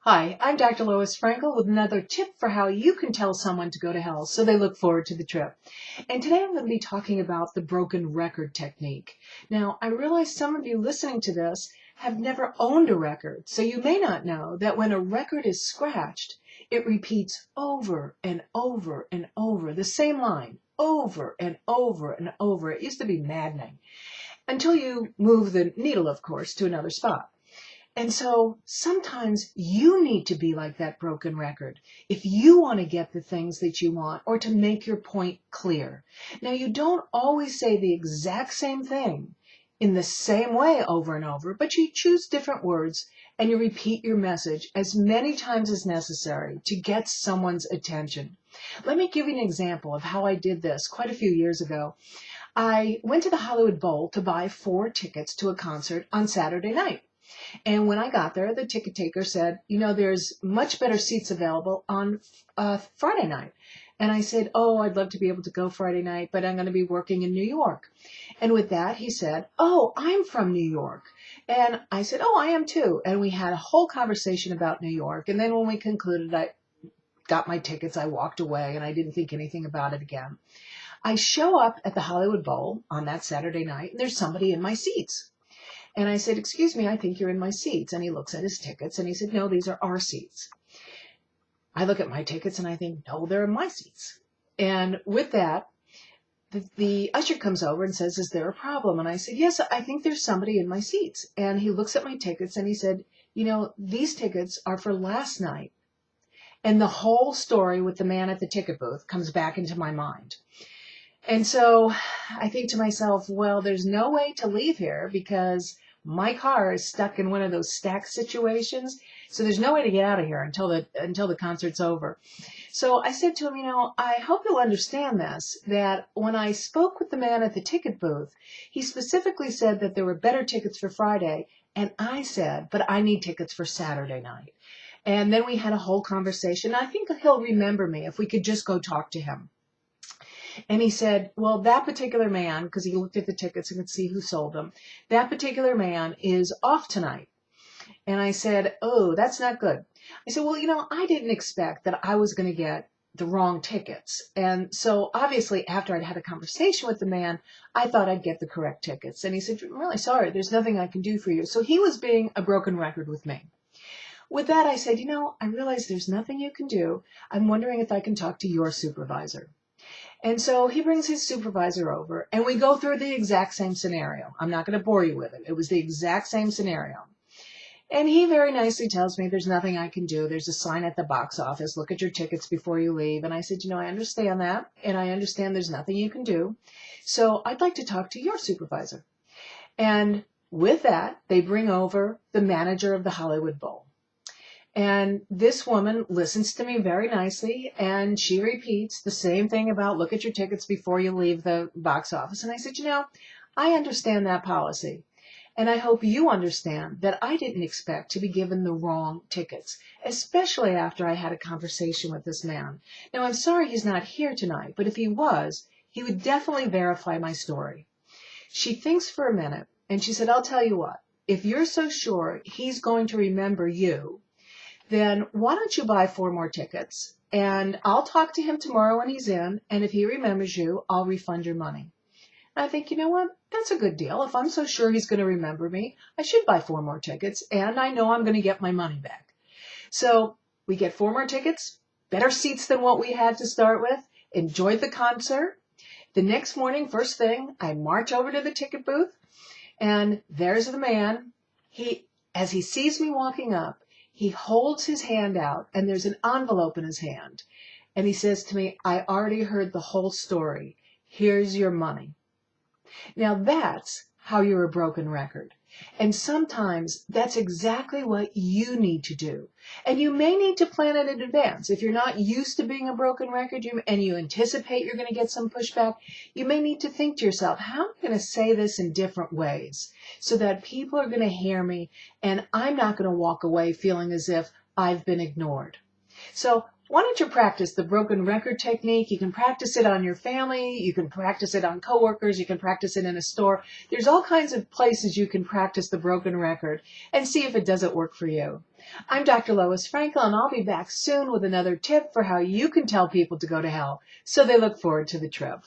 Hi, I'm Dr. Lois Frankel with another tip for how you can tell someone to go to hell so they look forward to the trip. And today I'm going to be talking about the broken record technique. Now, I realize some of you listening to this have never owned a record, so you may not know that when a record is scratched, it repeats over and over and over the same line, over and over and over. It used to be maddening until you move the needle, of course, to another spot. And so sometimes you need to be like that broken record if you want to get the things that you want or to make your point clear. Now, you don't always say the exact same thing in the same way over and over, but you choose different words and you repeat your message as many times as necessary to get someone's attention. Let me give you an example of how I did this quite a few years ago. I went to the Hollywood Bowl to buy 4 tickets to a concert on Saturday night. And when I got there, the ticket taker said, there's much better seats available on Friday night. And I said, oh, I'd love to be able to go Friday night, but I'm going to be working in New York. And with that, he said, oh, I'm from New York. And I said, oh, I am too. And we had a whole conversation about New York. And then when we concluded, I got my tickets, I walked away, and I didn't think anything about it again. I show up at the Hollywood Bowl on that Saturday night, and there's somebody in my seats. And I said, excuse me, I think you're in my seats. And he looks at his tickets and he said, no, these are our seats. I look at my tickets and I think, no, they're in my seats. And with that, the usher comes over and says, is there a problem? And I said, yes, I think there's somebody in my seats. And he looks at my tickets and he said, these tickets are for last night. And the whole story with the man at the ticket booth comes back into my mind. And so I think to myself, well, there's no way to leave here because my car is stuck in one of those stack situations. So there's no way to get out of here until the concert's over. So I said to him, I hope you'll understand this, that when I spoke with the man at the ticket booth, he specifically said that there were better tickets for Friday. And I said, but I need tickets for Saturday night. And then we had a whole conversation. I think he'll remember me if we could just go talk to him. And he said, well, that particular man, because he looked at the tickets and could see who sold them, that particular man is off tonight. And I said, oh, that's not good. I said, well, I didn't expect that I was going to get the wrong tickets. And so obviously after I'd had a conversation with the man, I thought I'd get the correct tickets. And he said, I'm really sorry, there's nothing I can do for you. So he was being a broken record with me. With that, I said, I realize there's nothing you can do. I'm wondering if I can talk to your supervisor. And so he brings his supervisor over and we go through the exact same scenario. I'm not going to bore you with it. It was the exact same scenario. And he very nicely tells me there's nothing I can do. There's a sign at the box office. Look at your tickets before you leave. And I said, I understand that. And I understand there's nothing you can do. So I'd like to talk to your supervisor. And with that, they bring over the manager of the Hollywood Bowl. And this woman listens to me very nicely, and she repeats the same thing about look at your tickets before you leave the box office. And I said, I understand that policy. And I hope you understand that I didn't expect to be given the wrong tickets, especially after I had a conversation with this man. Now, I'm sorry he's not here tonight, but if he was, he would definitely verify my story. She thinks for a minute, and she said, I'll tell you what, if you're so sure he's going to remember you, then why don't you buy 4 more tickets? And I'll talk to him tomorrow when he's in, and if he remembers you, I'll refund your money. And I think, what? That's a good deal. If I'm so sure he's going to remember me, I should buy 4 more tickets, and I know I'm going to get my money back. So we get 4 more tickets, better seats than what we had to start with, enjoyed the concert. The next morning, first thing, I march over to the ticket booth, and there's the man. As he sees me walking up, he holds his hand out, and there's an envelope in his hand. And he says to me, I already heard the whole story. Here's your money. Now that's how you're a broken record. And sometimes that's exactly what you need to do. And you may need to plan it in advance. If you're not used to being a broken record and you anticipate you're going to get some pushback, you may need to think to yourself, how am I going to say this in different ways so that people are going to hear me and I'm not going to walk away feeling as if I've been ignored. So Why don't you practice the broken record technique? You can practice it on your family. You can practice it on coworkers. You can practice it in a store. There's all kinds of places you can practice the broken record and see if it doesn't work for you. I'm Dr. Lois Frankel, and I'll be back soon with another tip for how you can tell people to go to hell so they look forward to the trip.